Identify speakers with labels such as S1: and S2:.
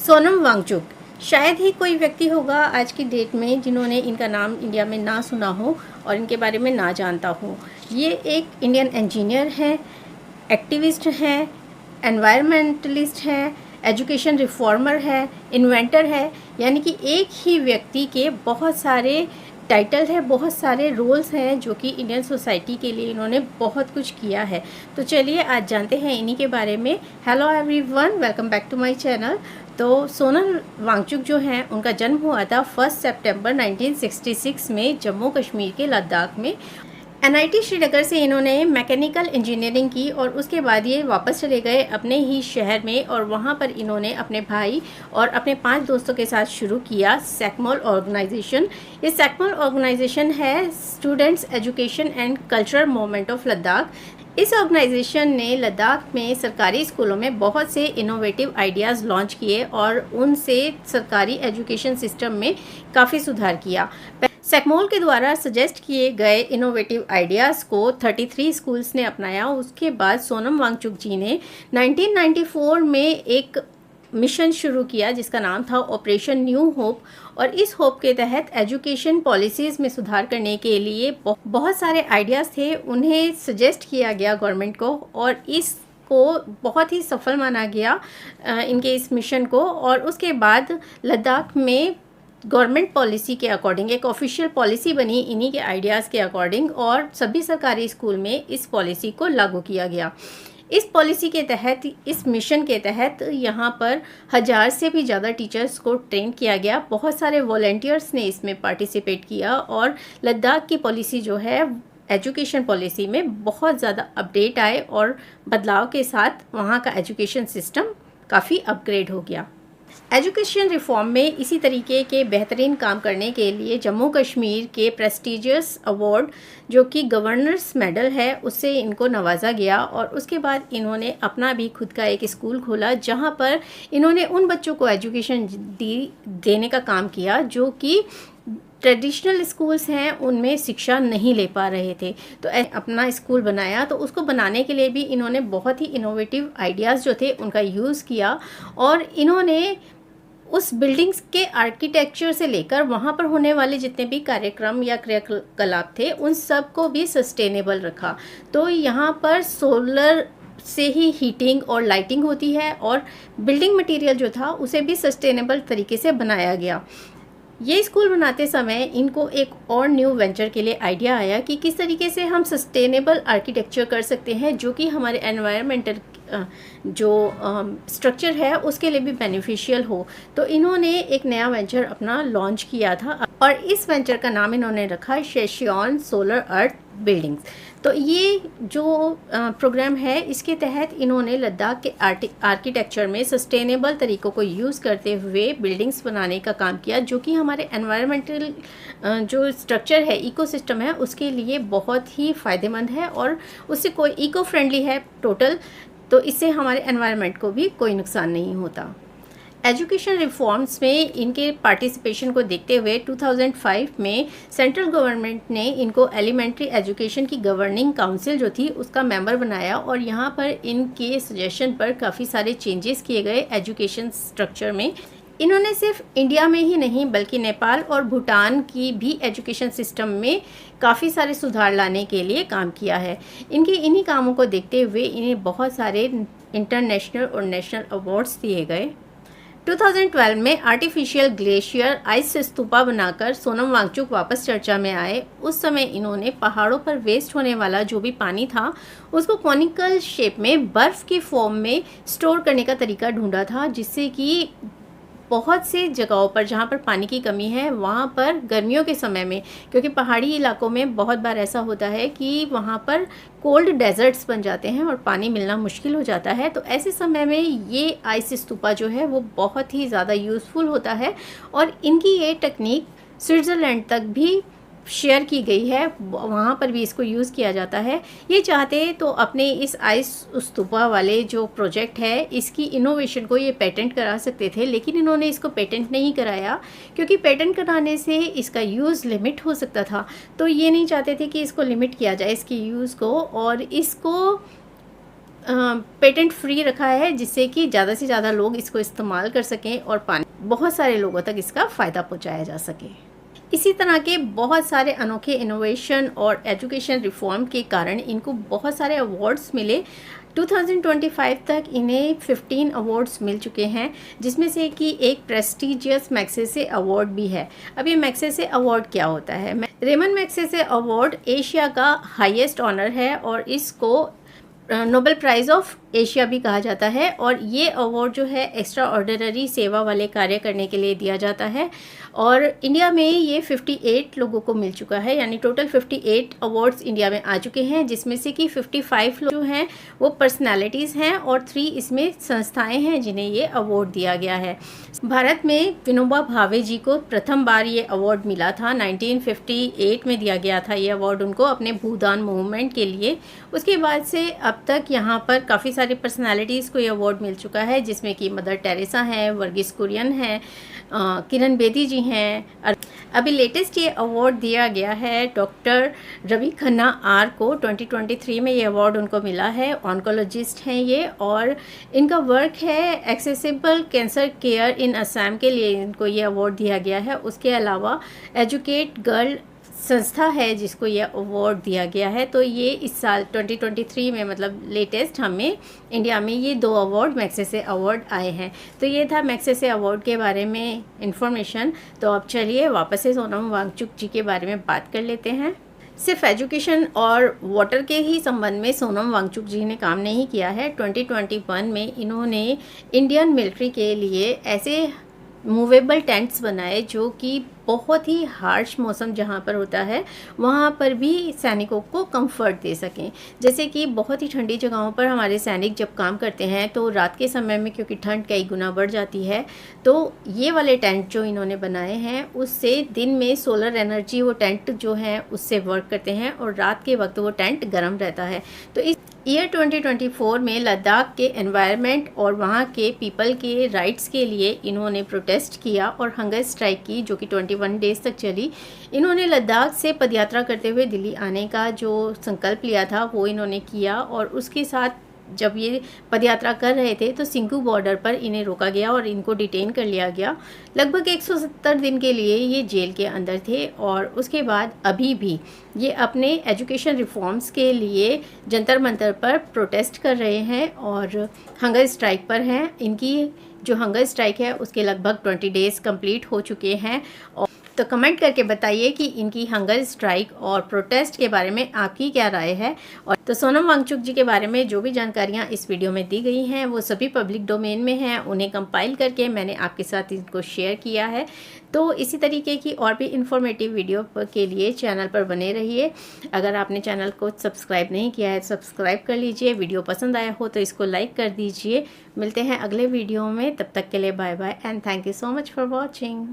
S1: सोनम वांगचुक, शायद ही कोई व्यक्ति होगा आज की डेट में जिन्होंने इनका नाम इंडिया में ना सुना हो और इनके बारे में ना जानता हो। ये एक इंडियन इंजीनियर हैं, एक्टिविस्ट हैं, एनवायरमेंटलिस्ट हैं, एजुकेशन रिफॉर्मर है, इन्वेंटर है। यानी कि एक ही व्यक्ति के बहुत सारे टाइटल है, बहुत सारे रोल्स हैं जो कि इंडियन सोसाइटी के लिए इन्होंने बहुत कुछ किया है। तो चलिए आज जानते हैं इन्हीं के बारे में। Hello everyone, welcome back to my channel. तो सोनम वांगचुक जो हैं उनका जन्म हुआ था 1 सितंबर 1966 में जम्मू कश्मीर के लद्दाख में। NIT श्रीनगर से इन्होंने मैकेनिकल इंजीनियरिंग की और उसके बाद ये वापस चले गए अपने ही शहर में और वहाँ पर इन्होंने अपने भाई और अपने 5 दोस्तों के साथ शुरू किया सैकमोल ऑर्गेनाइजेशन। ये सैकमोल ऑर्गेनाइजेशन है students education and cultural movement of Ladakh. इस ऑर्गेनाइजेशन ने लद्दाख में सरकारी स्कूलों में बहुत से इनोवेटिव आइडियाज़ लॉन्च किए और उनसे सरकारी एजुकेशन सिस्टम में काफ़ी सुधार किया। सैकमोल के द्वारा सजेस्ट किए गए इनोवेटिव आइडियाज़ को 33 स्कूल्स ने अपनाया। उसके बाद सोनम वांगचुक जी ने 1994 में एक मिशन शुरू किया जिसका नाम था ऑपरेशन न्यू होप, और इस होप के तहत एजुकेशन पॉलिसीज़ में सुधार करने के लिए बहुत सारे आइडियाज़ थे, उन्हें सजेस्ट किया गया गवर्नमेंट को और इसको बहुत ही सफल माना गया इनके इस मिशन को। और उसके बाद लद्दाख में गवर्नमेंट पॉलिसी के अकॉर्डिंग एक ऑफिशियल पॉलिसी बनी इन्हीं के आइडियाज़ के अकॉर्डिंग और सभी सरकारी स्कूल में इस पॉलिसी को लागू किया गया। इस पॉलिसी के तहत, इस मिशन के तहत यहाँ पर 1000 से भी ज़्यादा टीचर्स को ट्रेन किया गया। बहुत सारे वॉलंटियर्स ने इसमें पार्टिसिपेट किया और लद्दाख की पॉलिसी जो है एजुकेशन पॉलिसी में बहुत ज़्यादा अपडेट आए और बदलाव के साथ वहाँ का एजुकेशन सिस्टम काफ़ी अपग्रेड हो गया। एजुकेशन रिफॉर्म में इसी तरीके के बेहतरीन काम करने के लिए जम्मू कश्मीर के प्रेस्टिजियस अवार्ड जो कि गवर्नर्स मेडल है उससे इनको नवाजा गया और उसके बाद इन्होंने अपना भी खुद का एक स्कूल खोला जहां पर इन्होंने उन बच्चों को एजुकेशन देने का काम किया जो कि ट्रेडिशनल स्कूल्स हैं उनमें शिक्षा नहीं ले पा रहे थे। तो अपना स्कूल बनाया, तो उसको बनाने के लिए भी इन्होंने बहुत ही इनोवेटिव आइडियाज़ जो थे उनका यूज़ किया और इन्होंने उस बिल्डिंग्स के आर्किटेक्चर से लेकर वहाँ पर होने वाले जितने भी कार्यक्रम या क्रियाकलाप थे उन सब को भी सस्टेनेबल रखा। तो यहाँ पर सोलर से ही हीटिंग और लाइटिंग होती है और बिल्डिंग मटेरियल जो था उसे भी सस्टेनेबल तरीके से बनाया गया। ये स्कूल बनाते समय इनको एक और न्यू वेंचर के लिए आइडिया आया कि किस तरीके से हम सस्टेनेबल आर्किटेक्चर कर सकते हैं जो कि हमारे एनवायरमेंटल जो स्ट्रक्चर है उसके लिए भी बेनिफिशियल हो। तो इन्होंने एक नया वेंचर अपना लॉन्च किया था और इस वेंचर का नाम इन्होंने रखा शेशियन सोलर अर्थ बिल्डिंग्स। तो ये जो प्रोग्राम है इसके तहत इन्होंने लद्दाख के आर्किटेक्चर में सस्टेनेबल तरीक़ों को यूज़ करते हुए बिल्डिंग्स बनाने का काम किया जो कि हमारे एनवायरमेंटल जो स्ट्रक्चर है, इकोसिस्टम है, उसके लिए बहुत ही फ़ायदेमंद है और उससे कोई इको फ्रेंडली है टोटल। तो इससे हमारे एनवायरनमेंट को भी कोई नुकसान नहीं होता। एजुकेशन रिफॉर्म्स में इनके पार्टिसिपेशन को देखते हुए 2005 में सेंट्रल गवर्नमेंट ने इनको एलिमेंट्री एजुकेशन की गवर्निंग काउंसिल जो थी उसका मेंबर बनाया और यहाँ पर इनके सजेशन पर काफ़ी सारे चेंजेस किए गए एजुकेशन स्ट्रक्चर में। इन्होंने सिर्फ इंडिया में ही नहीं बल्कि नेपाल और भूटान की भी एजुकेशन सिस्टम में काफ़ी सारे सुधार लाने के लिए काम किया है। इनके इन्हीं कामों को देखते हुए इन्हें बहुत सारे इंटरनेशनल और नेशनल अवार्ड्स दिए गए। 2012 में आर्टिफिशियल ग्लेशियर आइस स्तूपा बनाकर सोनम वांगचुक वापस चर्चा में आए। उस समय इन्होंने पहाड़ों पर वेस्ट होने वाला जो भी पानी था उसको कॉनिकल शेप में बर्फ़ की फॉर्म में स्टोर करने का तरीका ढूंढा था जिससे कि बहुत से जगहों पर जहाँ पर पानी की कमी है वहाँ पर गर्मियों के समय में, क्योंकि पहाड़ी इलाकों में बहुत बार ऐसा होता है कि वहाँ पर कोल्ड डेजर्ट्स बन जाते हैं और पानी मिलना मुश्किल हो जाता है। तो ऐसे समय में ये आइस स्तूपा जो है वो बहुत ही ज़्यादा यूज़फुल होता है और इनकी ये टेक्निक स्विट्ज़रलैंड तक भी शेयर की गई है, वहाँ पर भी इसको यूज़ किया जाता है। ये चाहते तो अपने इस आइस स्तूपा वाले जो प्रोजेक्ट है इसकी इनोवेशन को ये पेटेंट करा सकते थे, लेकिन इन्होंने इसको पेटेंट नहीं कराया क्योंकि पेटेंट कराने से इसका यूज़ लिमिट हो सकता था। तो ये नहीं चाहते थे कि इसको लिमिट किया जाए इसकी यूज़ को और इसको पेटेंट फ्री रखा है, जिससे कि ज़्यादा से ज़्यादा लोग इसको इस्तेमाल कर सकें और बहुत सारे लोगों तक इसका फ़ायदा पहुंचाया जा सके। इसी तरह के बहुत सारे अनोखे इनोवेशन और एजुकेशन रिफॉर्म के कारण इनको बहुत सारे अवार्ड्स मिले। 2025 तक इन्हें 15 अवार्ड्स मिल चुके हैं, जिसमें से कि एक प्रेस्टिजियस मैग्सेसे अवार्ड भी है। अब ये मैग्सेसे अवार्ड क्या होता है? रेमन मैग्सेसे अवार्ड एशिया का हाईएस्ट ऑनर है और इसको नोबेल प्राइज़ ऑफ एशिया भी कहा जाता है। और ये अवार्ड जो है एक्स्ट्रा ऑर्डिनरी सेवा वाले कार्य करने के लिए दिया जाता है। और इंडिया में ये 58 लोगों को मिल चुका है, यानी टोटल 58 अवार्ड्स इंडिया में आ चुके हैं, जिसमें से कि 55 लोग जो हैं वो पर्सनालिटीज़ हैं और 3 इसमें संस्थाएं हैं जिन्हें ये अवार्ड दिया गया है। भारत में विनोबा भावे जी को प्रथम बार ये अवार्ड मिला था, 1958 में दिया गया था ये अवार्ड उनको अपने भूदान मूवमेंट के लिए। उसके बाद से अब तक यहाँ पर काफ़ी सारी पर्सनालिटीज़ को ये अवार्ड मिल चुका है, जिसमें कि मदर टेरेसा हैं, वर्गीस कुरियन हैं, किरण बेदी जी हैं। अभी लेटेस्ट ये अवार्ड दिया गया है डॉक्टर रवि खन्ना आर को। 2023 में ये अवार्ड उनको मिला है। ऑन्कोलॉजिस्ट हैं ये और इनका वर्क है एक्सेसिबल कैंसर केयर इन असम के लिए इनको ये अवार्ड दिया गया है। उसके अलावा एजुकेट गर्ल संस्था है जिसको ये अवार्ड दिया गया है। तो ये इस साल 2023 में मतलब लेटेस्ट हमें इंडिया में ये 2 अवार्ड मैग्सेसे अवार्ड आए हैं। तो ये था मैग्सेसे अवार्ड के बारे में इंफॉर्मेशन। तो अब चलिए वापस से सोनम वांगचुक जी के बारे में बात कर लेते हैं। सिर्फ एजुकेशन और वाटर के ही संबंध में सोनम वांगचुक जी ने काम नहीं किया है। 2021 में इन्होंने इंडियन मिलिट्री के लिए ऐसे मूवेबल टेंट्स बनाए जो कि बहुत ही हार्श मौसम जहाँ पर होता है वहाँ पर भी सैनिकों को कंफर्ट दे सकें। जैसे कि बहुत ही ठंडी जगहों पर हमारे सैनिक जब काम करते हैं तो रात के समय में क्योंकि ठंड कई गुना बढ़ जाती है, तो ये वाले टेंट जो इन्होंने बनाए हैं उससे दिन में सोलर एनर्जी वो टेंट जो है उससे वर्क करते हैं और रात के वक्त वो टेंट गर्म रहता है। तो इस ईयर 2024 में लद्दाख के एनवायरनमेंट और वहाँ के पीपल के राइट्स के लिए इन्होंने प्रोटेस्ट किया और हंगर स्ट्राइक की, जो कि 21 डेज़ तक चली। इन्होंने लद्दाख से पदयात्रा करते हुए दिल्ली आने का जो संकल्प लिया था वो इन्होंने किया और उसके साथ जब ये पदयात्रा कर रहे थे तो सिंघू बॉर्डर पर इन्हें रोका गया और इनको डिटेन कर लिया गया। लगभग 170 दिन के लिए ये जेल के अंदर थे और उसके बाद अभी भी ये अपने एजुकेशन रिफॉर्म्स के लिए जंतर मंतर पर प्रोटेस्ट कर रहे हैं और हंगर स्ट्राइक पर हैं। इनकी जो हंगर स्ट्राइक है उसके लगभग 20 डेज़ कंप्लीट हो चुके हैं। और तो कमेंट करके बताइए कि इनकी हंगर स्ट्राइक और प्रोटेस्ट के बारे में आपकी क्या राय है। और तो सोनम वांगचुक जी के बारे में जो भी जानकारियाँ इस वीडियो में दी गई हैं वो सभी पब्लिक डोमेन में हैं, उन्हें कंपाइल करके मैंने आपके साथ इनको शेयर किया है। तो इसी तरीके की और भी इंफॉर्मेटिव वीडियो के लिए चैनल पर बने रहिए। अगर आपने चैनल को सब्सक्राइब नहीं किया है सब्सक्राइब कर लीजिए। वीडियो पसंद आया हो तो इसको लाइक कर दीजिए। मिलते हैं अगले वीडियो में, तब तक के लिए bye bye and thank you so much for watching.